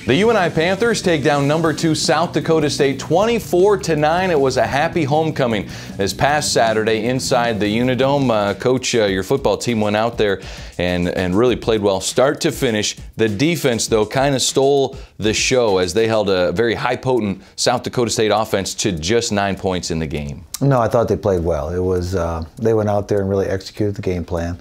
The UNI Panthers take down #2 South Dakota State 24-9. It was a happy homecoming this past Saturday inside the Unidome. Coach, your football team went out there and really played well start to finish. The defense, though, kind of stole the show as they held a very high-potent South Dakota State offense to just 9 points in the game. No, I thought they played well. It was they went out there and really executed the game plan.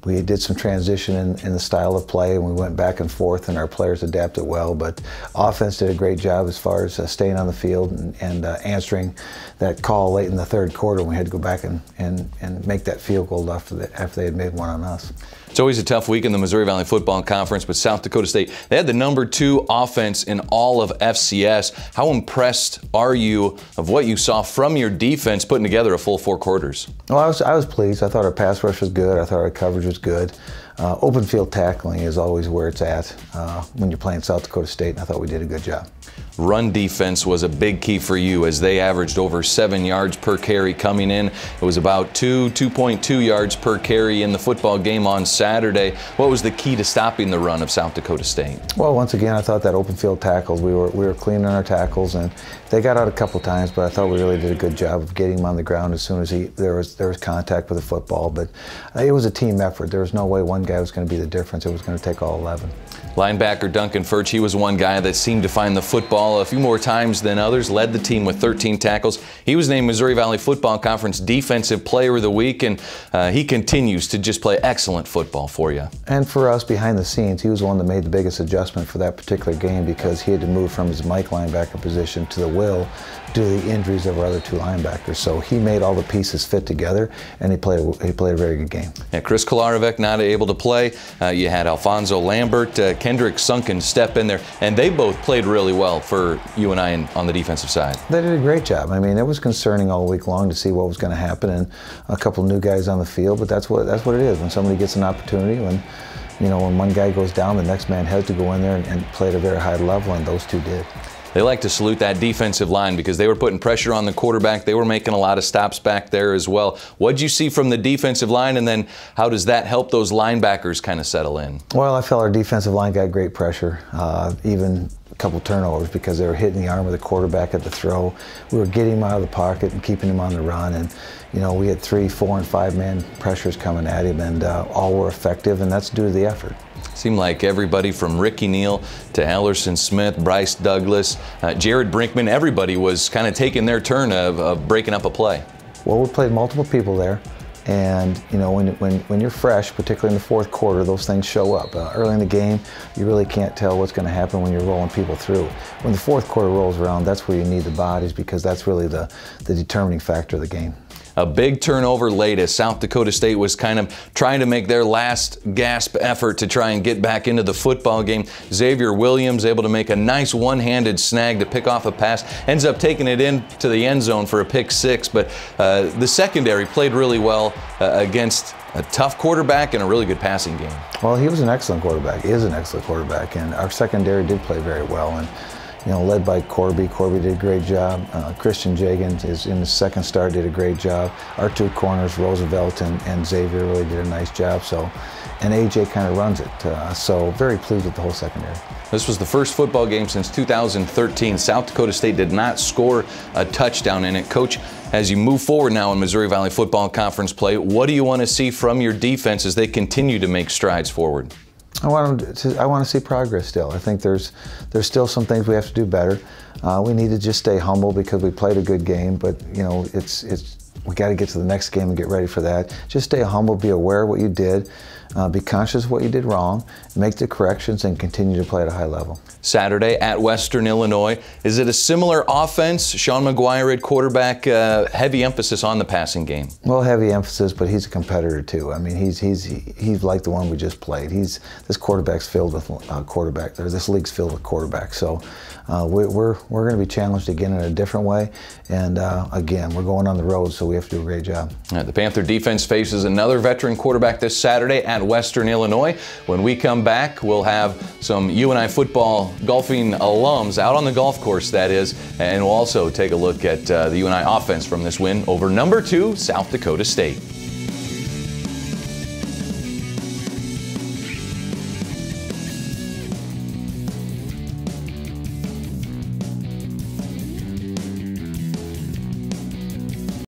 We did some transition in the style of play, and we went back and forth, and our players adapted well. But offense did a great job as far as staying on the field and answering that call late in the third quarter when we had to go back and make that field goal after they had made one on us. It's always a tough week in the Missouri Valley Football Conference, but South Dakota State, they had the #2 offense in all of FCS. How impressed are you of what you saw from your defense putting together a full 4 quarters? Well, I was pleased. I thought our pass rush was good. I thought our coverage was good. Open field tackling is always where it's at when you're playing South Dakota State, and I thought we did a good job. Run defense was a big key for you as they averaged over 7 yards per carry coming in. It was about 2.2 yards per carry in the football game on Saturday. What was the key to stopping the run of South Dakota State? Well, once again, I thought that open field tackles, we were cleaning our tackles, and they got out a couple times, but I thought we really did a good job of getting him on the ground as soon as there was contact with the football. But it was a team effort. There was no way one guy was going to be the difference. It was going to take all 11. Linebacker Duncan Furch, he was one guy that seemed to find the football a few more times than others, led the team with 13 tackles. He was named Missouri Valley Football Conference Defensive Player of the Week, and he continues to just play excellent football for you. And for us behind the scenes, he was the one that made the biggest adjustment for that particular game because he had to move from his Mike linebacker position to the Will due to the injuries of our other 2 linebackers. So he made all the pieces fit together, and he played a very good game. Yeah, Chris Kolarevic not able to play. You had Alfonso Lambert, Kendrick Sunken step in there, and they both played really well for UNI on the defensive side. They did a great job. I mean, it was concerning all week long to see what was going to happen, and a couple new guys on the field. But that's what it is when somebody gets an opportunity. When one guy goes down, the next man has to go in there and play at a very high level, and those 2 did. They like to salute that defensive line because they were putting pressure on the quarterback. They were making a lot of stops back there as well. What did you see from the defensive line, and then how does that help those linebackers kind of settle in? Well, I felt our defensive line got great pressure, even a couple turnovers because they were hitting the arm of the quarterback at the throw. We were getting him out of the pocket and keeping him on the run, and we had 3, 4, and 5-man pressures coming at him, and all were effective, and that's due to the effort. Seemed like everybody from Ricky Neal to Ellerson Smith, Bryce Douglas, Jared Brinkman, everybody was kind of taking their turn of breaking up a play. Well, we played multiple people there, and when you're fresh, particularly in the 4th quarter, those things show up. Early in the game, you really can't tell what's going to happen when you're rolling people through. When the 4th quarter rolls around, that's where you need the bodies because that's really the determining factor of the game. A big turnover late as South Dakota State was kind of trying to make their last gasp effort to try and get back into the football game. Xavier Williams able to make a nice one-handed snag to pick off a pass, ends up taking it into the end zone for a pick 6, but the secondary played really well against a tough quarterback and a really good passing game. Well, he was an excellent quarterback. He is an excellent quarterback, and our secondary did play very well. And led by Corby. Corby did a great job. Christian Jagan is in his 2nd start, did a great job. Our 2 corners, Roosevelt and Xavier, really did a nice job. And AJ kind of runs it. So very pleased with the whole secondary. This was the first football game since 2013. South Dakota State did not score a touchdown in it. Coach, as you move forward now in Missouri Valley Football Conference play, what do you want to see from your defense as they continue to make strides forward? I want to see progress still. I think there's still some things we have to do better. We need to just stay humble because we played a good game, but we got to get to the next game and get ready for that. Just stay humble, be aware of what you did, be conscious of what you did wrong, make the corrections, and continue to play at a high level. Saturday at Western Illinois. Is it a similar offense? Sean McGuire at quarterback, heavy emphasis on the passing game. Well, heavy emphasis, but he's a competitor too. I mean, he's like the one we just played. This quarterback's filled with quarterback. This league's filled with quarterbacks. So we're going to be challenged again in a different way. And again, we're going on the road, so we have to do a great job. The Panther defense faces another veteran quarterback this Saturday at Western Illinois. When we come back, we'll have some UNI football golfing alums out on the golf course, that is, and we'll also take a look at the UNI offense from this win over #2 South Dakota State.